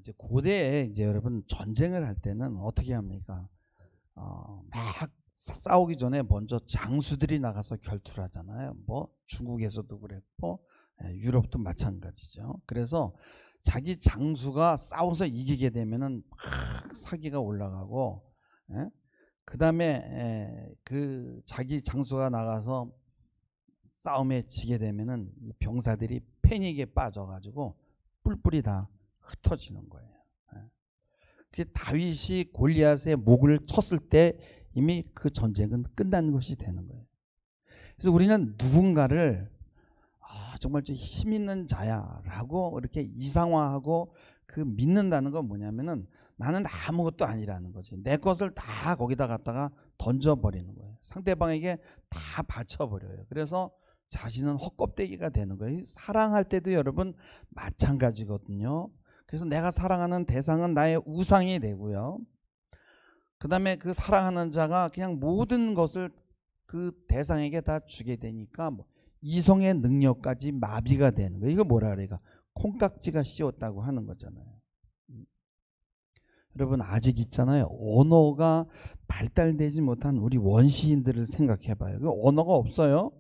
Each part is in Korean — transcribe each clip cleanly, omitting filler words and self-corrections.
이제 고대에 이제 여러분 전쟁을 할 때는 어떻게 합니까? 막 싸우기 전에 먼저 장수들이 나가서 결투를 하잖아요. 뭐 중국에서도 그랬고 유럽도 마찬가지죠. 그래서 자기 장수가 싸워서 이기게 되면은 막 사기가 올라가고, 그 다음에 그 자기 장수가 나가서 싸움에 지게 되면은 이 병사들이 패닉에 빠져가지고 뿔뿔이 다 흩어지는 거예요. 그 다윗이 골리앗의 목을 쳤을 때 이미 그 전쟁은 끝난 것이 되는 거예요. 그래서 우리는 누군가를 정말 힘 있는 자야라고 이렇게 이상화하고 그 믿는다는 건 뭐냐면은 나는 아무것도 아니라는 거지. 내 것을 다 거기다 갖다가 던져버리는 거예요. 상대방에게 다 바쳐버려요. 그래서 자신은 헛껍데기가 되는 거예요. 사랑할 때도 여러분 마찬가지거든요. 그래서 내가 사랑하는 대상은 나의 우상이 되고요. 그 다음에 그 사랑하는 자가 그냥 모든 것을 그 대상에게 다 주게 되니까 이성의 능력까지 마비가 되는 거예요. 이거 뭐라 그래요? 콩깍지가 씌웠다고 하는 거잖아요. 여러분 아직 있잖아요. 언어가 발달되지 못한 우리 원시인들을 생각해 봐요. 언어가 없어요.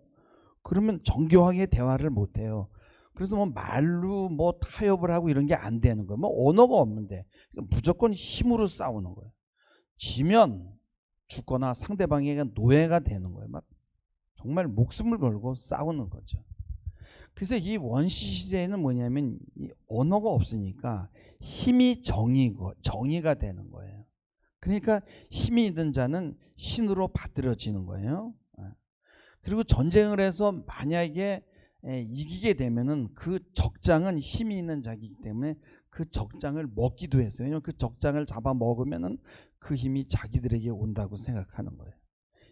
그러면 정교하게 대화를 못 해요. 그래서 뭐 말로 뭐 타협을 하고 이런 게 안 되는 거예요. 뭐 언어가 없는데 무조건 힘으로 싸우는 거예요. 지면 죽거나 상대방에게 노예가 되는 거예요. 막 정말 목숨을 걸고 싸우는 거죠. 그래서 이 원시 시대에는 뭐냐면 이 언어가 없으니까 힘이 정의가 되는 거예요. 그러니까 힘이 있는 자는 신으로 받들어지는 거예요. 그리고 전쟁을 해서 만약에 이기게 되면은 그 적장은 힘이 있는 자이기 때문에 그 적장을 먹기도 했어요. 왜냐하면 그 적장을 잡아 먹으면은 그 힘이 자기들에게 온다고 생각하는 거예요.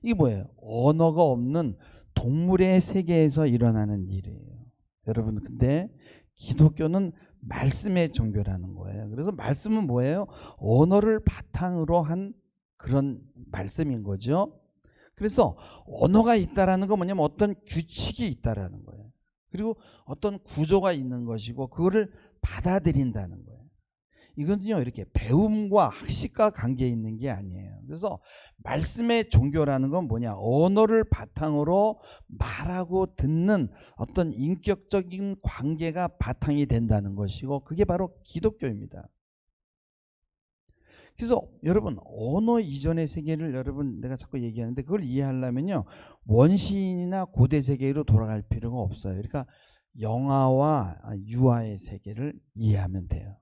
이게 뭐예요? 언어가 없는 동물의 세계에서 일어나는 일이에요. 여러분, 근데 기독교는 말씀의 종교라는 거예요. 그래서 말씀은 뭐예요? 언어를 바탕으로 한 그런 말씀인 거죠. 그래서 언어가 있다라는 건 뭐냐면 어떤 규칙이 있다라는 거예요. 그리고 어떤 구조가 있는 것이고 그거를 받아들인다는 거예요. 이건요 이렇게 배움과 학식과 관계 있는 게 아니에요. 그래서 말씀의 종교라는 건 뭐냐, 언어를 바탕으로 말하고 듣는 어떤 인격적인 관계가 바탕이 된다는 것이고 그게 바로 기독교입니다. 그래서 여러분 언어 이전의 세계를 여러분 내가 자꾸 얘기하는데 그걸 이해하려면요 원시인이나 고대 세계로 돌아갈 필요가 없어요. 그러니까 영아와 유아의 세계를 이해하면 돼요.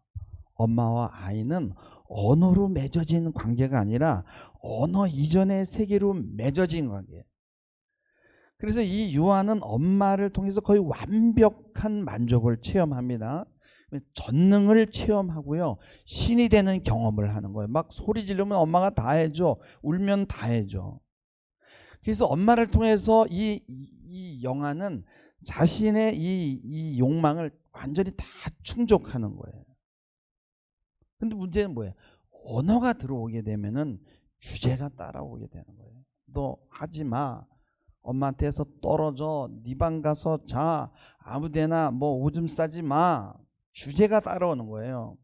엄마와 아이는 언어로 맺어진 관계가 아니라 언어 이전의 세계로 맺어진 관계예요. 그래서 이 유아는 엄마를 통해서 거의 완벽한 만족을 체험합니다. 전능을 체험하고요. 신이 되는 경험을 하는 거예요. 막 소리 지르면 엄마가 다 해줘. 울면 다 해줘. 그래서 엄마를 통해서 이 영아는 자신의 이 욕망을 완전히 다 충족하는 거예요. 근데 문제는 뭐예요? 언어가 들어오게 되면은 규제가 따라오게 되는 거예요. 너 하지 마. 엄마한테서 떨어져. 네 방 가서 자. 아무데나 뭐 오줌 싸지 마. 규제가 따라오는 거예요.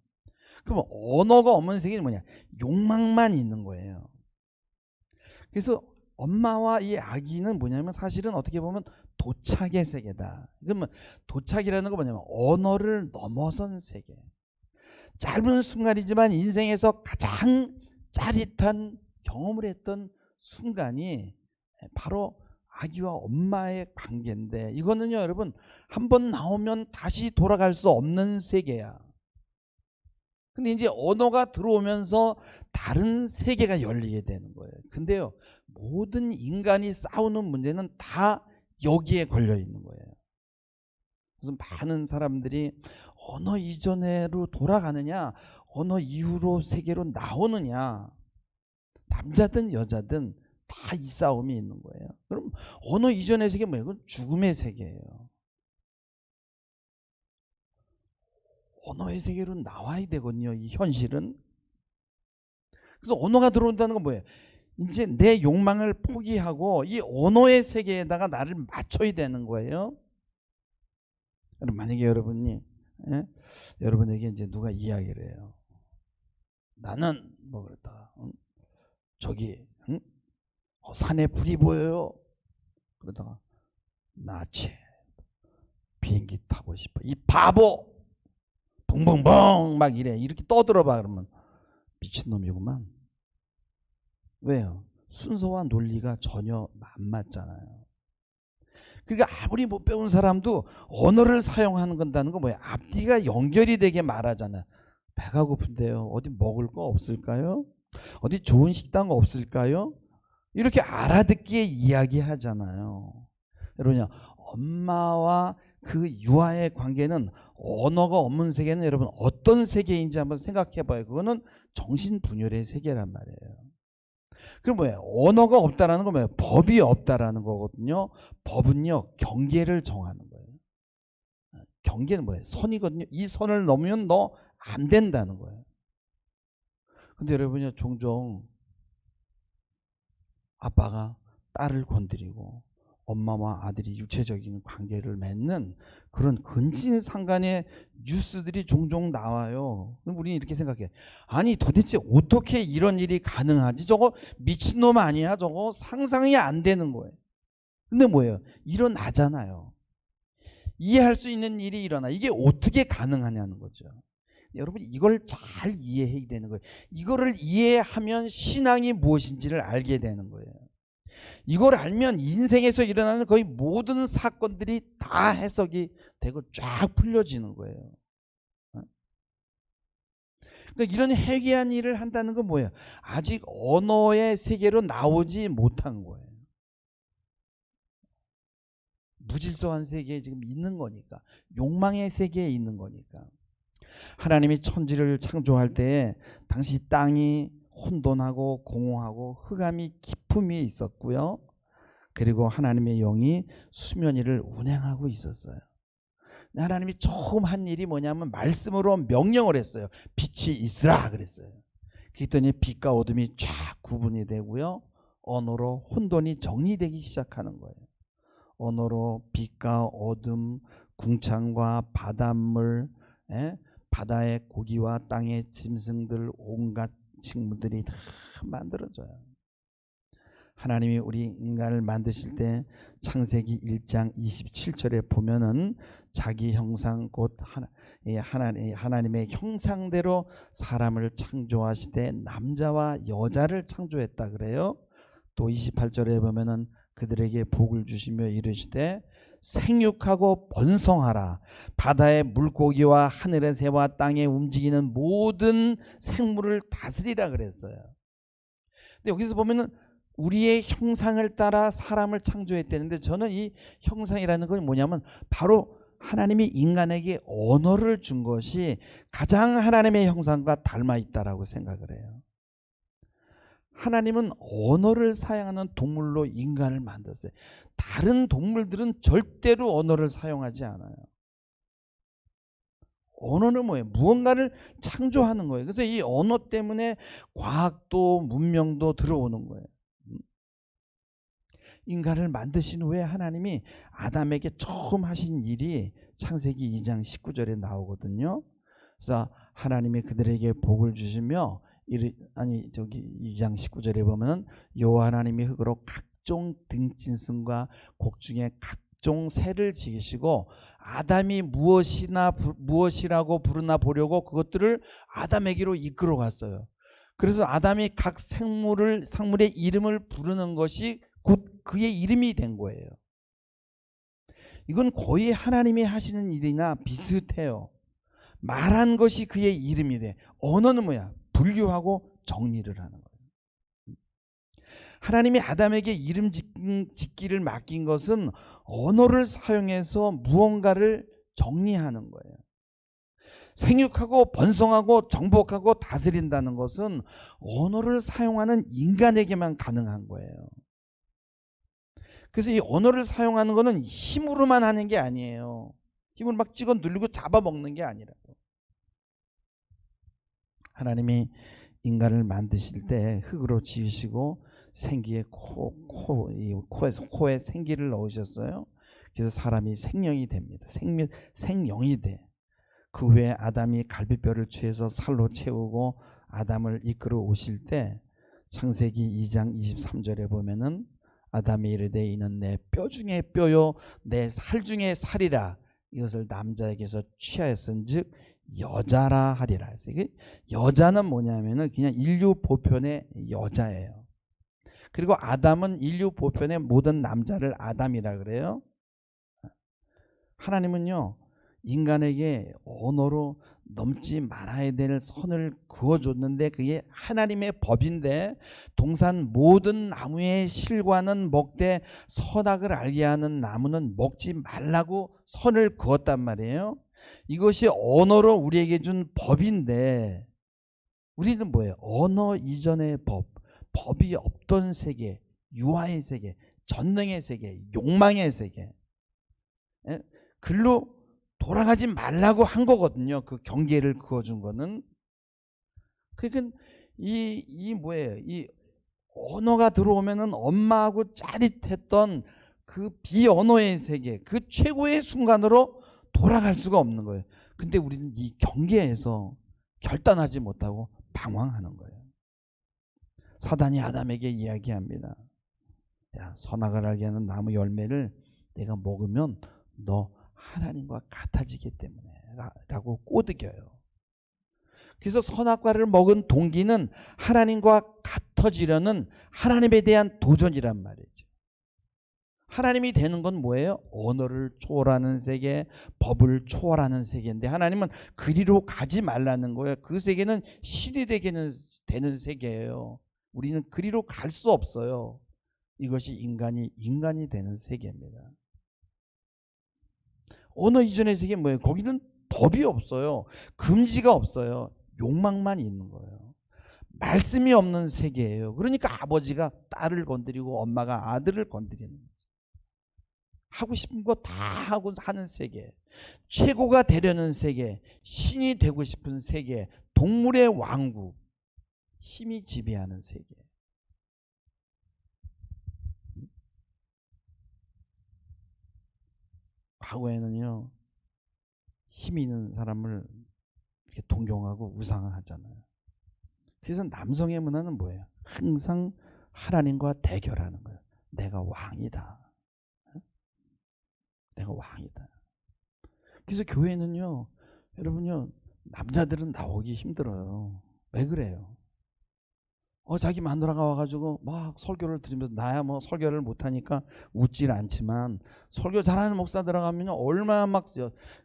그럼 언어가 없는 세계는 뭐냐? 욕망만 있는 거예요. 그래서 엄마와 이 아기는 뭐냐면 사실은 어떻게 보면 도착의 세계다. 그러면 도착이라는 건 뭐냐면 언어를 넘어선 세계. 짧은 순간이지만 인생에서 가장 짜릿한 경험을 했던 순간이 바로 아기와 엄마의 관계인데 이거는요 여러분 한번 나오면 다시 돌아갈 수 없는 세계야. 근데 이제 언어가 들어오면서 다른 세계가 열리게 되는 거예요. 근데요 모든 인간이 싸우는 문제는 다 여기에 걸려 있는 거예요. 그래서 많은 사람들이 언어 이전으로 돌아가느냐 언어 이후로 세계로 나오느냐, 남자든 여자든 다 이 싸움이 있는 거예요. 그럼 언어 이전의 세계 뭐예요? 그건 죽음의 세계예요. 언어의 세계로 나와야 되거든요. 이 현실은. 그래서 언어가 들어온다는 건 뭐예요? 이제 내 욕망을 포기하고 이 언어의 세계에다가 나를 맞춰야 되는 거예요. 만약에 여러분이 예? 여러분에게 이제 누가 이야기를 해요. 나는 뭐 그랬다가 저기 산에 불이 보여요. 그러다가 나치 비행기 타고 싶어. 이 바보 붕붕붕 막 이래. 이렇게 떠들어봐. 그러면 미친놈이구만. 왜요? 순서와 논리가 전혀 안 맞잖아요. 그러니까 아무리 못 배운 사람도 언어를 사용하는 건다는 건 뭐야? 앞뒤가 연결이 되게 말하잖아요. 배가 고픈데요. 어디 먹을 거 없을까요? 어디 좋은 식당 없을까요? 이렇게 알아듣기에 이야기하잖아요. 여러분요, 엄마와 그 유아의 관계는 언어가 없는 세계는 여러분 어떤 세계인지 한번 생각해 봐요. 그거는 정신분열의 세계란 말이에요. 그럼 뭐예요? 언어가 없다라는 건 뭐예요? 법이 없다라는 거거든요. 법은요, 경계를 정하는 거예요. 경계는 뭐예요? 선이거든요. 이 선을 넘으면 너 안 된다는 거예요. 근데 여러분요, 종종 아빠가 딸을 건드리고 엄마와 아들이 육체적인 관계를 맺는 그런 근친상간의 뉴스들이 종종 나와요. 그럼 우리는 이렇게 생각해. 아니 도대체 어떻게 이런 일이 가능하지? 저거 미친놈 아니야? 저거 상상이 안 되는 거예요. 근데 뭐예요? 일어나잖아요. 이해할 수 있는 일이 일어나. 이게 어떻게 가능하냐는 거죠. 여러분 이걸 잘 이해해야 되는 거예요. 이거를 이해하면 신앙이 무엇인지를 알게 되는 거예요. 이걸 알면 인생에서 일어나는 거의 모든 사건들이 다 해석이 되고 쫙 풀려지는 거예요. 그러니까 이런 해괴한 일을 한다는 건 뭐예요? 아직 언어의 세계로 나오지 못한 거예요. 무질서한 세계에 지금 있는 거니까. 욕망의 세계에 있는 거니까. 하나님이 천지를 창조할 때에 당시 땅이 혼돈하고 공허하고 흑암이 깊음이 있었고요. 그리고 하나님의 영이 수면 위를 운행하고 있었어요. 하나님이 처음 한 일이 뭐냐면 말씀으로 명령을 했어요. 빛이 있으라 그랬어요. 그랬더니 빛과 어둠이 쫙 구분이 되고요. 언어로 혼돈이 정리되기 시작하는 거예요. 언어로 빛과 어둠, 궁창과 바닷물, 바다의 고기와 땅의 짐승들, 온갖 식물들이 다 만들어져요. 하나님이 우리 인간을 만드실 때 창세기 1장 27절에 보면은 자기 형상 곧 하나님의 형상대로 사람을 창조하시되 남자와 여자를 창조했다 그래요. 또 28절에 보면은 그들에게 복을 주시며 이르시되 생육하고 번성하라. 바다의 물고기와 하늘의 새와 땅에 움직이는 모든 생물을 다스리라 그랬어요. 근데 여기서 보면은 우리의 형상을 따라 사람을 창조했다는데 저는 이 형상이라는 건 뭐냐면 바로 하나님이 인간에게 언어를 준 것이 가장 하나님의 형상과 닮아 있다라고 생각을 해요. 하나님은 언어를 사용하는 동물로 인간을 만들었어요. 다른 동물들은 절대로 언어를 사용하지 않아요. 언어는 뭐예요? 무언가를 창조하는 거예요. 그래서 이 언어 때문에 과학도 문명도 들어오는 거예요. 인간을 만드신 후에 하나님이 아담에게 처음 하신 일이 창세기 2장 19절에 나오거든요. 그래서 하나님이 그들에게 복을 주시며 2장 19절에 보면 여호와 하나님이 흙으로 각종 등짐승과 곡중에 각종 새를 지으시고 아담이 무엇이라고 부르나 보려고 그것들을 아담에게로 이끌어 갔어요. 그래서 아담이 각 생물의 이름을 부르는 것이 곧 그의 이름이 된 거예요. 이건 거의 하나님이 하시는 일이나 비슷해요. 말한 것이 그의 이름이 돼. 언어는 뭐야? 분류하고 정리를 하는 거예요. 하나님이 아담에게 이름 짓기를 맡긴 것은 언어를 사용해서 무언가를 정리하는 거예요. 생육하고 번성하고 정복하고 다스린다는 것은 언어를 사용하는 인간에게만 가능한 거예요. 그래서 이 언어를 사용하는 것은 힘으로만 하는 게 아니에요. 힘을 막 찍어 누르고 잡아먹는 게 아니라고. 하나님이 인간을 만드실 때 흙으로 지으시고 생기에 코에 생기를 넣으셨어요. 그래서 사람이 생명이 됩니다. 생명이 돼. 그 후에 아담이 갈비뼈를 취해서 살로 채우고 아담을 이끌어 오실 때 창세기 2장 23절에 보면은 아담이 이르되 이는 내 뼈 중에 뼈요 내 살 중에 살이라 이것을 남자에게서 취하였은즉 여자라 하리라. 그래서 이게 여자는 뭐냐면은 그냥 인류 보편의 여자예요. 그리고 아담은 인류 보편의 모든 남자를 아담이라 그래요. 하나님은요 인간에게 언어로 넘지 말아야 될 선을 그어줬는데 그게 하나님의 법인데 동산 모든 나무의 실과는 먹되 선악을 알게 하는 나무는 먹지 말라고 선을 그었단 말이에요. 이것이 언어로 우리에게 준 법인데 우리는 뭐예요? 언어 이전의 법, 법이 없던 세계, 유아의 세계, 전능의 세계, 욕망의 세계, 글로 돌아가지 말라고 한 거거든요. 그 경계를 그어준 거는. 그러니까 이 뭐예요? 이 언어가 들어오면은 엄마하고 짜릿했던 그 비언어의 세계, 그 최고의 순간으로 돌아갈 수가 없는 거예요. 근데 우리는 이 경계에서 결단하지 못하고 방황하는 거예요. 사단이 아담에게 이야기합니다. 야, 선악을 알게 하는 나무 열매를 내가 먹으면 너 하나님과 같아지기 때문에 라고 꼬드겨요. 그래서 선악과를 먹은 동기는 하나님과 같아지려는 하나님에 대한 도전이란 말이죠. 하나님이 되는 건 뭐예요? 언어를 초월하는 세계, 법을 초월하는 세계인데 하나님은 그리로 가지 말라는 거예요. 그 세계는 신이 되는 세계예요. 우리는 그리로 갈 수 없어요. 이것이 인간이 되는 세계입니다. 언어 이전의 세계 뭐예요? 거기는 법이 없어요. 금지가 없어요. 욕망만 있는 거예요. 말씀이 없는 세계예요. 그러니까 아버지가 딸을 건드리고 엄마가 아들을 건드리는 거죠. 하고 싶은 거 다 하고 하는 세계, 최고가 되려는 세계, 신이 되고 싶은 세계, 동물의 왕국, 힘이 지배하는 세계. 과거에는요 힘 있는 사람을 이렇게 동경하고 우상하잖아요. 그래서 남성의 문화는 뭐예요? 항상 하나님과 대결하는 거예요. 내가 왕이다. 내가 왕이다. 그래서 교회는요 여러분요 남자들은 나오기 힘들어요. 왜 그래요? 자기 마누라가 와가지고 막 설교를 들으면서 나야 뭐 설교를 못하니까 웃질 않지만 설교 잘하는 목사 들어가면요 얼마나 막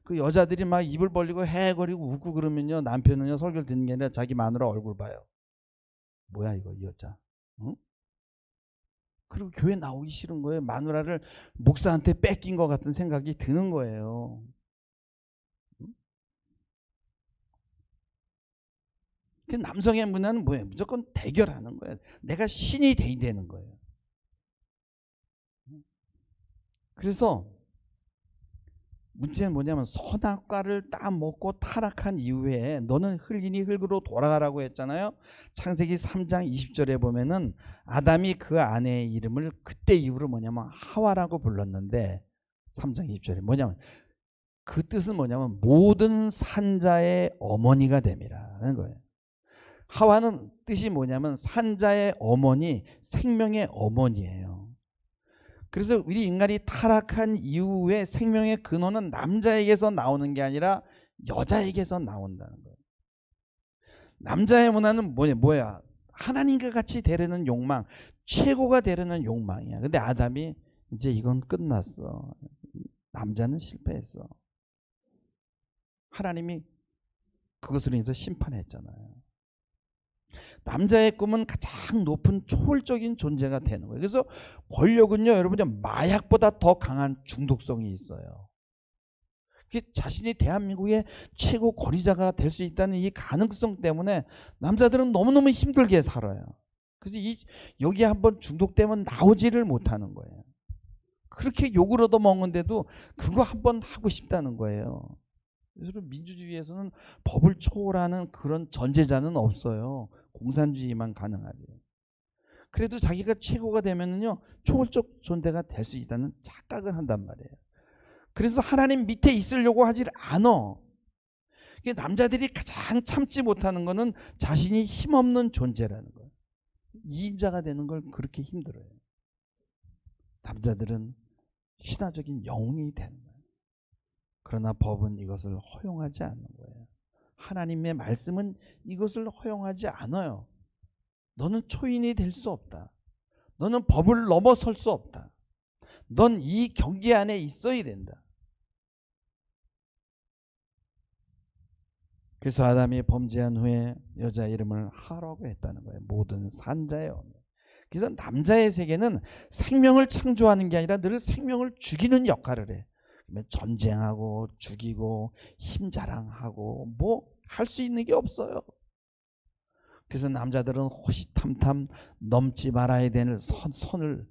그 여자들이 막 입을 벌리고 헤거리고 웃고 그러면요 남편은요 설교를 듣는 게 아니라 자기 마누라 얼굴 봐요. 뭐야 이거 이 여자. 응? 그리고 교회 나오기 싫은 거예요. 마누라를 목사한테 뺏긴 것 같은 생각이 드는 거예요. 그 남성의 문화는 뭐예요? 무조건 대결하는 거예요. 내가 신이 돼야 되는 거예요. 그래서 문제는 뭐냐면 선악과를 딱 먹고 타락한 이후에 너는 흙이니 흙으로 돌아가라고 했잖아요. 창세기 3장 20절에 보면은 아담이 그 아내의 이름을 그때 이후로 뭐냐면 하와라고 불렀는데 3장 20절에 뭐냐면 그 뜻은 뭐냐면 모든 산자의 어머니가 됨이라는 거예요. 하와는 뜻이 뭐냐면 산자의 어머니, 생명의 어머니예요. 그래서 우리 인간이 타락한 이후에 생명의 근원은 남자에게서 나오는 게 아니라 여자에게서 나온다는 거예요. 남자의 문화는 뭐야? 하나님과 같이 되려는 욕망, 최고가 되려는 욕망이야. 근데 아담이 이제 이건 끝났어. 남자는 실패했어. 하나님이 그것으로 인해서 심판했잖아요. 남자의 꿈은 가장 높은 초월적인 존재가 되는 거예요. 그래서 권력은요, 여러분요, 마약보다 더 강한 중독성이 있어요. 자신이 대한민국의 최고 권위자가 될 수 있다는 이 가능성 때문에 남자들은 너무너무 힘들게 살아요. 그래서 여기에 한번 중독되면 나오지를 못하는 거예요. 그렇게 욕을 얻어먹는데도 그거 한번 하고 싶다는 거예요. 그래서 민주주의에서는 법을 초월하는 그런 전제자는 없어요. 공산주의만 가능하죠. 그래도 자기가 최고가 되면은요 초월적 존재가 될 수 있다는 착각을 한단 말이에요. 그래서 하나님 밑에 있으려고 하질 않아. 남자들이 가장 참지 못하는 거는 자신이 힘없는 존재라는 거예요. 2인자가 되는 걸 그렇게 힘들어요. 남자들은 신화적인 영웅이 되는 거예요. 그러나 법은 이것을 허용하지 않는 거예요. 하나님의 말씀은 이것을 허용하지 않아요. 너는 초인이 될 수 없다. 너는 법을 넘어설 수 없다. 넌 이 경계 안에 있어야 된다. 그래서 아담이 범죄한 후에 여자 이름을 하라고 했다는 거예요. 모든 산자의 어미. 그래서 남자의 세계는 생명을 창조하는 게 아니라 늘 생명을 죽이는 역할을 해. 전쟁하고 죽이고 힘 자랑하고 뭐 할 수 있는 게 없어요. 그래서 남자들은 호시탐탐 넘지 말아야 되는 선을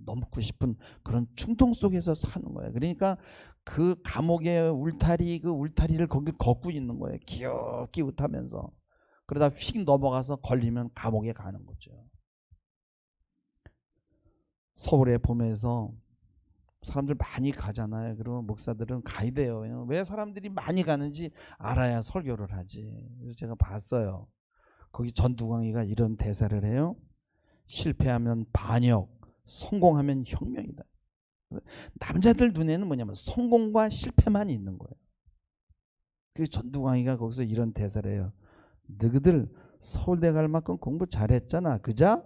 넘고 싶은 그런 충동 속에서 사는 거예요. 그러니까 그 감옥의 울타리, 그 울타리를 거기 걷고 있는 거예요. 기웃기웃하면서. 그러다 휙 넘어가서 걸리면 감옥에 가는 거죠. 서울에 보면서 사람들 많이 가잖아요. 그러면 목사들은 가야 돼요. 왜 사람들이 많이 가는지 알아야 설교를 하지. 그래서 제가 봤어요. 거기 전두광이가 이런 대사를 해요. 실패하면 반역, 성공하면 혁명이다. 남자들 눈에는 뭐냐면 성공과 실패만 있는 거예요. 그래서 전두광이가 거기서 이런 대사를 해요. 너희들 서울대 갈 만큼 공부 잘했잖아. 그자?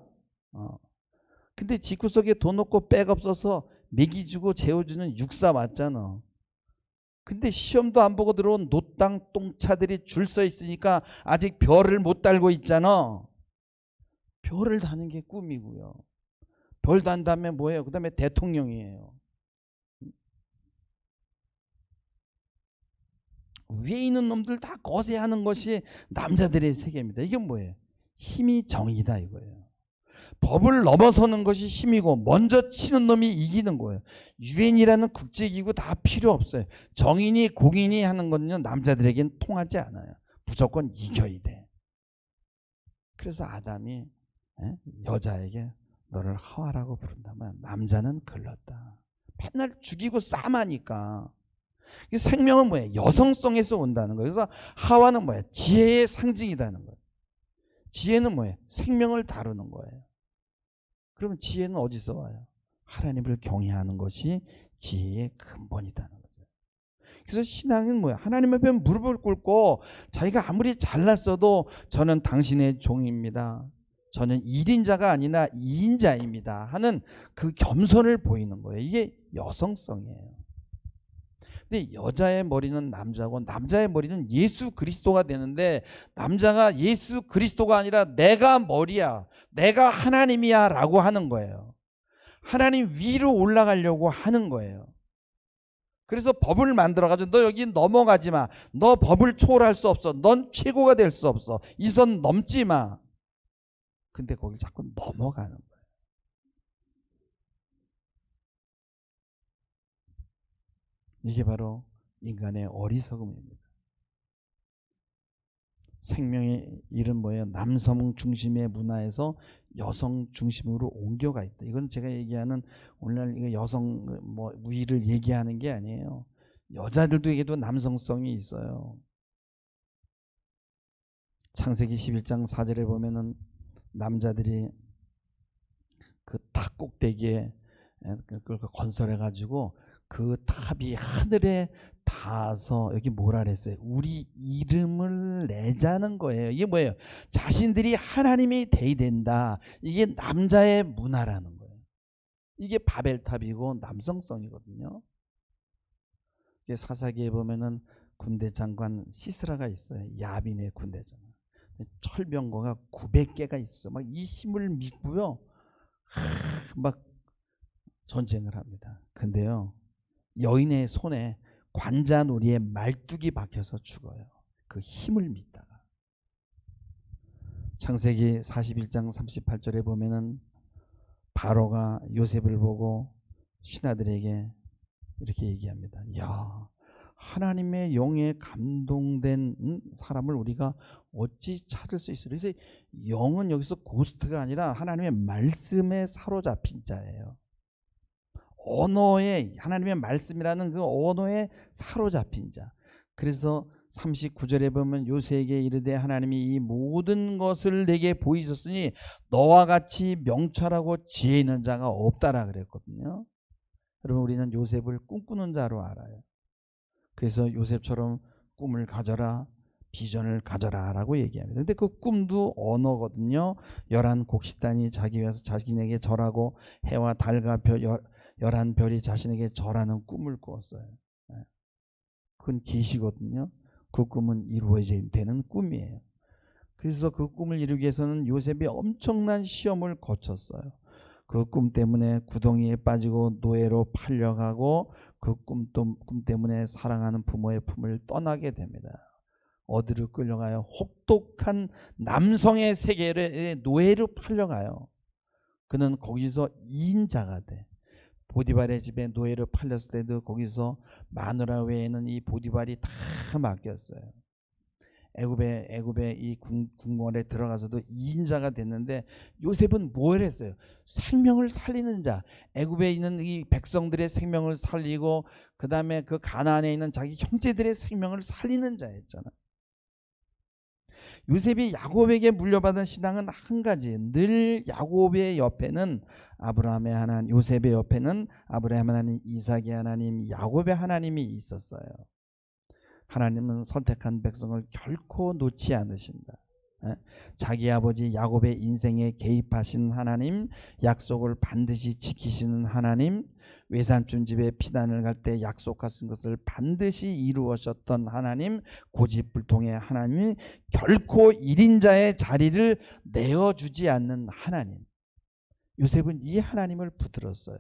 근데 집구석에 돈 없고 백 없어서 먹이 주고 재워주는 육사 맞잖아. 근데 시험도 안 보고 들어온 노땅 똥차들이 줄 서 있으니까 아직 별을 못 달고 있잖아. 별을 다는 게 꿈이고요. 별 단 다음에 뭐예요? 그 다음에 대통령이에요. 위에 있는 놈들 다 거세하는 것이 남자들의 세계입니다. 이게 뭐예요? 힘이 정의다 이거예요. 법을 넘어서는 것이 힘이고 먼저 치는 놈이 이기는 거예요. 유엔이라는 국제기구 다 필요 없어요. 정인이 공인이 하는 거는 남자들에겐 통하지 않아요. 무조건 이겨야 돼. 그래서 아담이 여자에게 너를 하와라고 부른다면 남자는 글렀다. 맨날 죽이고 싸마니까. 생명은 뭐예요? 여성성에서 온다는 거예요. 그래서 하와는 뭐예요? 지혜의 상징이라는 거예요. 지혜는 뭐예요? 생명을 다루는 거예요. 그러면 지혜는 어디서 와요? 하나님을 경외하는 것이 지혜의 근본이라는 거죠. 그래서 신앙은 뭐예요? 하나님 앞에 무릎을 꿇고 자기가 아무리 잘났어도 저는 당신의 종입니다. 저는 1인자가 아니라 2인자입니다. 하는 그 겸손을 보이는 거예요. 이게 여성성이에요. 근데 여자의 머리는 남자고 남자의 머리는 예수 그리스도가 되는데 남자가 예수 그리스도가 아니라 내가 머리야, 내가 하나님이야 라고 하는 거예요. 하나님 위로 올라가려고 하는 거예요. 그래서 법을 만들어가지고 너 여기 넘어가지 마. 너 법을 초월할 수 없어. 넌 최고가 될 수 없어. 이 선 넘지 마. 근데 거기 자꾸 넘어가는 거예요. 이게 바로 인간의 어리석음입니다. 생명의 일은 뭐예요? 남성 중심의 문화에서 여성 중심으로 옮겨가 있다. 이건 제가 얘기하는 오늘날 여성 뭐 우위를 얘기하는 게 아니에요. 여자들도에게도 남성성이 있어요. 창세기 11장 4절에 보면은 남자들이 그 탑 꼭대기에 그걸 건설해 가지고 그 탑이 하늘에 닿아서 여기 뭐라 그랬어요? 우리 이름을 내자는 거예요. 이게 뭐예요? 자신들이 하나님이 돼야 된다. 이게 남자의 문화라는 거예요. 이게 바벨탑이고 남성성이거든요. 사사기에 보면은 군대 장관 시스라가 있어요. 야빈의 군대 장관. 철병거가 900개가 있어. 막 이 힘을 믿고요. 막 전쟁을 합니다. 근데요. 여인의 손에 관자놀이에 말뚝이 박혀서 죽어요. 그 힘을 믿다가. 창세기 41장 38절에 보면은 바로가 요셉을 보고 신하들에게 이렇게 얘기합니다. 야, 하나님의 영에 감동된 사람을 우리가 어찌 찾을 수 있어요? 그래서 영은 여기서 고스트가 아니라 하나님의 말씀에 사로잡힌 자예요. 언어에 하나님의 말씀이라는 그 언어에 사로잡힌 자. 그래서 39절에 보면 요셉에게 이르되 하나님이 이 모든 것을 내게 보이셨으니 너와 같이 명철하고 지혜 있는 자가 없다라 그랬거든요. 여러분 우리는 요셉을 꿈꾸는 자로 알아요. 그래서 요셉처럼 꿈을 가져라, 비전을 가져라 라고 얘기합니다. 근데 그 꿈도 언어거든요. 11곡식단이 자기 위해서 자신에게 절하고 해와 달과 별 11별이 자신에게 절하는 꿈을 꾸었어요. 그건 계시거든요. 그 꿈은 이루어져야 되는 꿈이에요. 그래서 그 꿈을 이루기 위해서는 요셉이 엄청난 시험을 거쳤어요. 그 꿈 때문에 구덩이에 빠지고 노예로 팔려가고 그 꿈 때문에 사랑하는 부모의 품을 떠나게 됩니다. 어디로 끌려가요? 혹독한 남성의 세계에 노예로 팔려가요. 그는 거기서 2인자가 돼. 보디발의 집에 노예로 팔렸을 때도 거기서 마누라 외에는 이 보디발이 다 맡겼어요. 애굽의 이 궁궐에 들어가서도 2인자가 됐는데 요셉은 뭘 했어요? 생명을 살리는 자. 애굽에 있는 이 백성들의 생명을 살리고 그 다음에 그 가나안에 있는 자기 형제들의 생명을 살리는 자였잖아. 요셉이 야곱에게 물려받은 신앙은 한 가지. 늘 야곱의 옆에는 아브라함의 하나님, 요셉의 옆에는 아브라함의 하나님, 이삭의 하나님, 야곱의 하나님이 있었어요. 하나님은 선택한 백성을 결코 놓지 않으신다. 자기 아버지 야곱의 인생에 개입하신 하나님, 약속을 반드시 지키시는 하나님, 외삼촌 집에 피난을 갈 때 약속하신 것을 반드시 이루었던 하나님, 고집불통의 하나님이 결코 1인자의 자리를 내어주지 않는 하나님. 요셉은 이 하나님을 붙들었어요.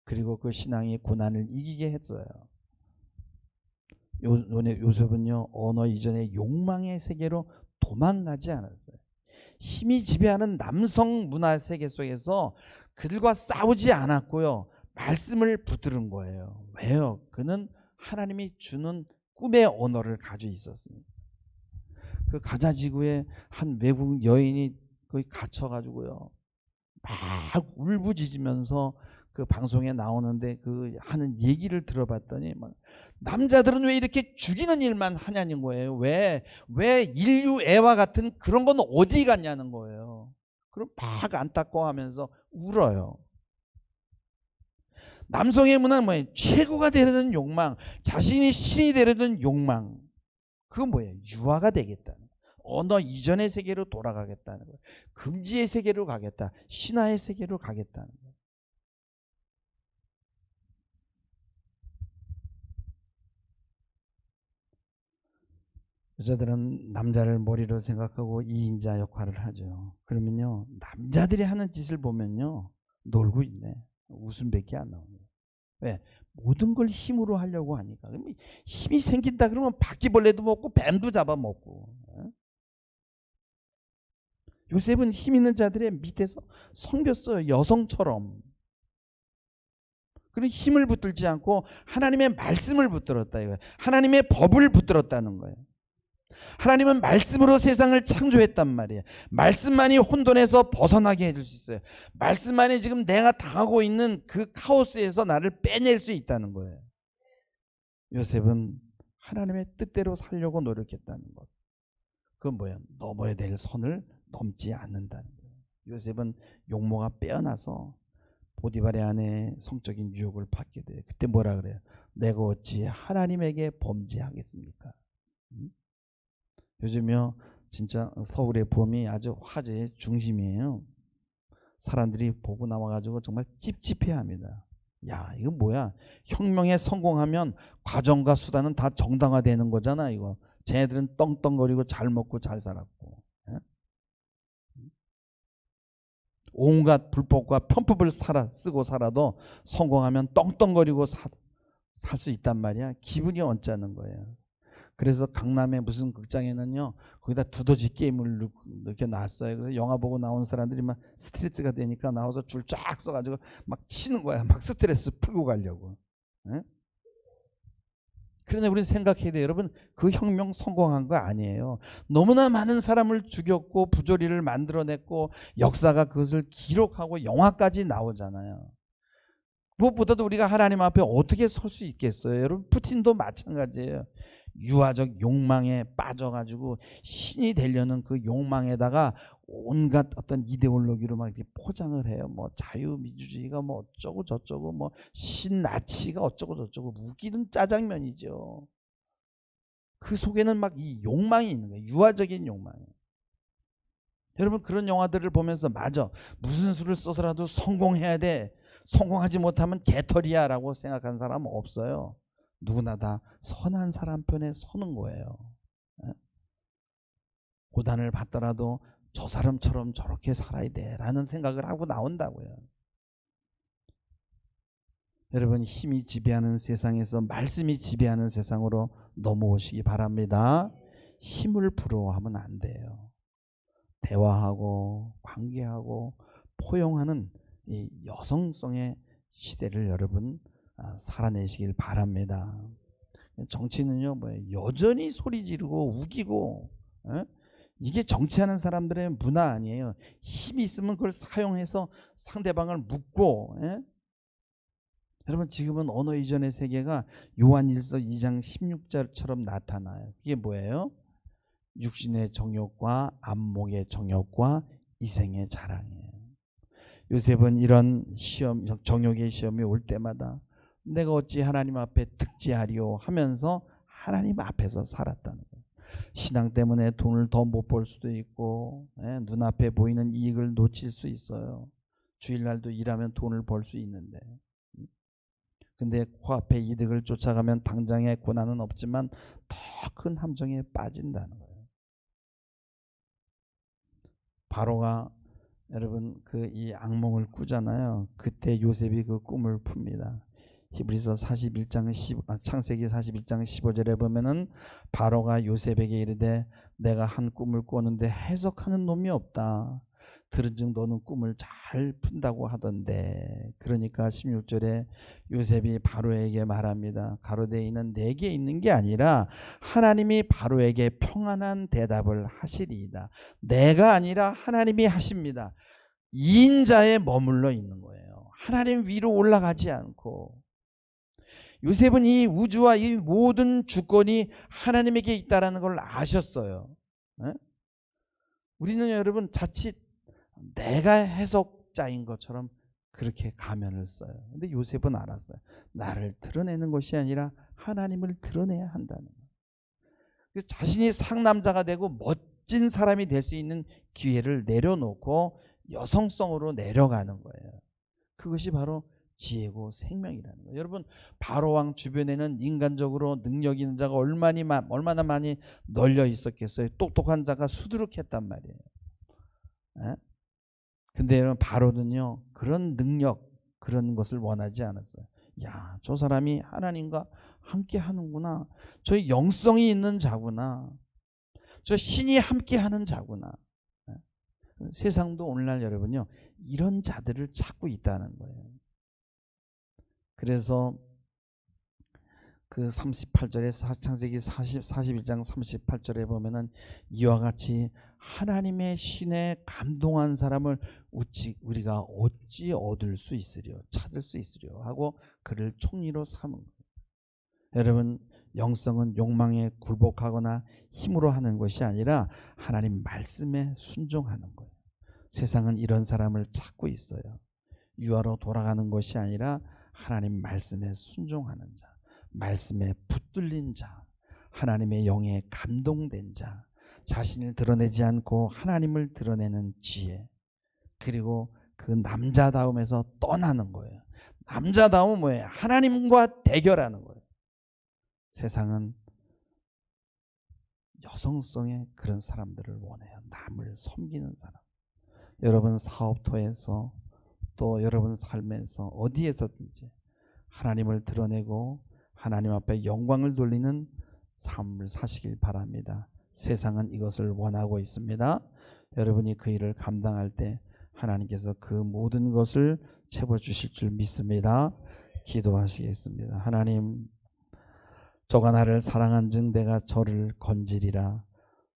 그리고 그 신앙의 고난을 이기게 했어요. 요셉은요, 언어 이전의 욕망의 세계로 도망가지 않았어요. 힘이 지배하는 남성 문화 세계 속에서 그들과 싸우지 않았고요, 말씀을 붙들은 거예요. 왜요? 그는 하나님이 주는 꿈의 언어를 가지고 있었습니다. 그 가자지구에 한 외국 여인이 거기 갇혀가지고요, 막 울부짖으면서 그 방송에 나오는데 그 하는 얘기를 들어봤더니 막 남자들은 왜 이렇게 죽이는 일만 하냐는 거예요. 왜 인류 애와 같은 그런 건 어디 갔냐는 거예요. 그럼 막 안타까워하면서 울어요. 남성의 문화는 뭐예요? 최고가 되려는 욕망, 자신이 신이 되려는 욕망. 그건 뭐예요? 유아가 되겠다는 거예요. 언어 이전의 세계로 돌아가겠다는 거예요. 금지의 세계로 가겠다. 신화의 세계로 가겠다는 거예요. 여자들은 남자를 머리로 생각하고 2인자 역할을 하죠. 그러면요, 남자들이 하는 짓을 보면요, 놀고 있네. 웃음밖에 안 나옵니다. 왜? 모든 걸 힘으로 하려고 하니까. 힘이 생긴다 그러면 바퀴벌레도 먹고 뱀도 잡아먹고. 요셉은 힘 있는 자들의 밑에서 섬겼어요. 여성처럼. 그런 힘을 붙들지 않고 하나님의 말씀을 붙들었다 이거예요. 하나님의 법을 붙들었다는 거예요. 하나님은 말씀으로 세상을 창조했단 말이에요. 말씀만이 혼돈에서 벗어나게 해줄 수 있어요. 말씀만이 지금 내가 당하고 있는 그 카오스에서 나를 빼낼 수 있다는 거예요. 요셉은 하나님의 뜻대로 살려고 노력했다는 것. 그건 뭐야? 넘어야 될 선을 넘지 않는다는 거예요. 요셉은 용모가 빼어나서 보디발의 아내의 성적인 유혹을 받게 돼요. 그때 뭐라 그래요? 내가 어찌 하나님에게 범죄하겠습니까? 요즘요, 진짜 서울의 봄이 아주 화제의 중심이에요. 사람들이 보고 나와가지고 정말 찝찝해합니다. 야, 이거 뭐야? 혁명에 성공하면 과정과 수단은 다 정당화되는 거잖아. 이거 쟤네들은 떵떵거리고 잘 먹고 잘 살았고, 온갖 불법과 편법을 쓰고 살아도 성공하면 떵떵거리고 살 수 있단 말이야. 기분이 언짢은 거예요. 그래서 강남의 무슨 극장에는요, 거기다 두더지 게임을 이렇게 놨어요. 그래서 영화 보고 나온 사람들이 막 스트레스가 되니까 나와서 줄 쫙 써가지고 막 치는 거야. 막 스트레스 풀고 가려고. 네? 그러나 우리는 생각해야 돼요. 여러분, 그 혁명 성공한 거 아니에요. 너무나 많은 사람을 죽였고 부조리를 만들어냈고 역사가 그것을 기록하고 영화까지 나오잖아요. 무엇보다도 우리가 하나님 앞에 어떻게 설 수 있겠어요? 여러분, 푸틴도 마찬가지예요. 유아적 욕망에 빠져가지고 신이 되려는 그 욕망에다가 온갖 어떤 이데올로기로 막 이렇게 포장을 해요. 뭐 자유민주주의가 뭐 어쩌고 저쩌고 뭐 신나치가 어쩌고 저쩌고 웃기는 짜장면이죠. 그 속에는 막 이 욕망이 있는 거예요. 유아적인 욕망. 여러분 그런 영화들을 보면서 맞아. 무슨 수를 써서라도 성공해야 돼. 성공하지 못하면 개털이야 라고 생각하는 사람은 없어요. 누구나 다 선한 사람 편에 서는 거예요. 고난을 받더라도 저 사람처럼 저렇게 살아야 돼 라는 생각을 하고 나온다고요. 여러분 힘이 지배하는 세상에서 말씀이 지배하는 세상으로 넘어오시기 바랍니다. 힘을 부러워하면 안 돼요. 대화하고 관계하고 포용하는 이 여성성의 시대를 여러분 살아내시길 바랍니다. 정치는요, 여전히 소리 지르고 우기고, 이게 정치하는 사람들의 문화 아니에요. 힘이 있으면 그걸 사용해서 상대방을 묶고, 여러분 지금은 언어 이전의 세계가 요한일서 2장 16절처럼 나타나요. 그게 뭐예요? 육신의 정욕과 안목의 정욕과 이생의 자랑이에요. 요셉은 이런 시험, 정욕의 시험이 올 때마다 내가 어찌 하나님 앞에 득지하리요 하면서 하나님 앞에서 살았다는 거예요. 신앙 때문에 돈을 더 못 벌 수도 있고, 눈앞에 보이는 이익을 놓칠 수 있어요. 주일날도 일하면 돈을 벌 수 있는데, 근데 코앞에 이득을 쫓아가면 당장의 고난은 없지만 더 큰 함정에 빠진다는 거예요. 바로가 여러분 그 이 악몽을 꾸잖아요. 그때 요셉이 그 꿈을 풉니다. 히브리서 41장 창세기 41장 15절에 보면은 바로가 요셉에게 이르되 내가 한 꿈을 꾸었는데 해석하는 놈이 없다. 들은즉 너는 꿈을 잘 푼다고 하던데. 그러니까 16절에 요셉이 바로에게 말합니다. 가로되 이는 내게 있는 게 아니라 하나님이 바로에게 평안한 대답을 하시리이다. 내가 아니라 하나님이 하십니다. 인자에 머물러 있는 거예요. 하나님 위로 올라가지 않고. 요셉은 이 우주와 이 모든 주권이 하나님에게 있다는 걸 아셨어요. 우리는 여러분 자칫 내가 해석자인 것처럼 그렇게 가면을 써요. 근데 요셉은 알았어요. 나를 드러내는 것이 아니라 하나님을 드러내야 한다는 거예요. 그래서 자신이 상남자가 되고 멋진 사람이 될 수 있는 기회를 내려놓고 여성성으로 내려가는 거예요. 그것이 바로 지혜고 생명이라는 거예요. 여러분 바로왕 주변에는 인간적으로 능력 있는 자가 얼마나 많이 널려 있었겠어요. 똑똑한 자가 수두룩했단 말이에요. 근데 여러분 바로는요 그런 능력 그런 것을 원하지 않았어요. 야, 저 사람이 하나님과 함께 하는구나. 저 영성이 있는 자구나. 저 신이 함께 하는 자구나. 세상도 오늘날 여러분요 이런 자들을 찾고 있다는 거예요. 그래서 그 38절에 창세기 41장 38절에 보면은 이와 같이 하나님의 신에 감동한 사람을 우리가 어찌 얻을 수 있으려 찾을 수 있으려 하고 그를 총리로 삼은 거예요. 여러분 영성은 욕망에 굴복하거나 힘으로 하는 것이 아니라 하나님 말씀에 순종하는 거예요. 세상은 이런 사람을 찾고 있어요. 유아로 돌아가는 것이 아니라 하나님 말씀에 순종하는 자, 말씀에 붙들린 자, 하나님의 영에 감동된 자, 자신을 드러내지 않고 하나님을 드러내는 지혜, 그리고 그 남자다움에서 떠나는 거예요. 남자다움은 뭐예요? 하나님과 대결하는 거예요. 세상은 여성성의 그런 사람들을 원해요. 남을 섬기는 사람. 여러분 사업터에서 또 여러분 삶에서 어디에서든지 하나님을 드러내고 하나님 앞에 영광을 돌리는 삶을 사시길 바랍니다. 세상은 이것을 원하고 있습니다. 여러분이 그 일을 감당할 때 하나님께서 그 모든 것을 채워주실 줄 믿습니다. 기도하시겠습니다. 하나님, 저가 나를 사랑한즉 내가 저를 건지리라.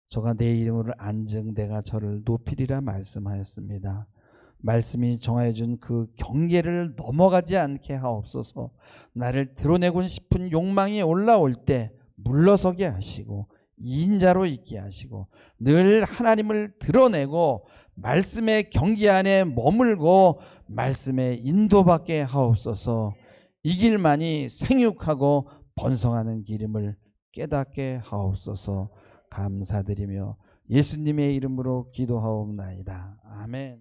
저가 내 이름을 안즉 내가 저를 높이리라 말씀하였습니다. 말씀이 정해준 그 경계를 넘어가지 않게 하옵소서. 나를 드러내고 싶은 욕망이 올라올 때 물러서게 하시고 인자로 있게 하시고 늘 하나님을 드러내고 말씀의 경계 안에 머물고 말씀에 인도받게 하옵소서. 이 길만이 생육하고 번성하는 길임을 깨닫게 하옵소서. 감사드리며 예수님의 이름으로 기도하옵나이다. 아멘.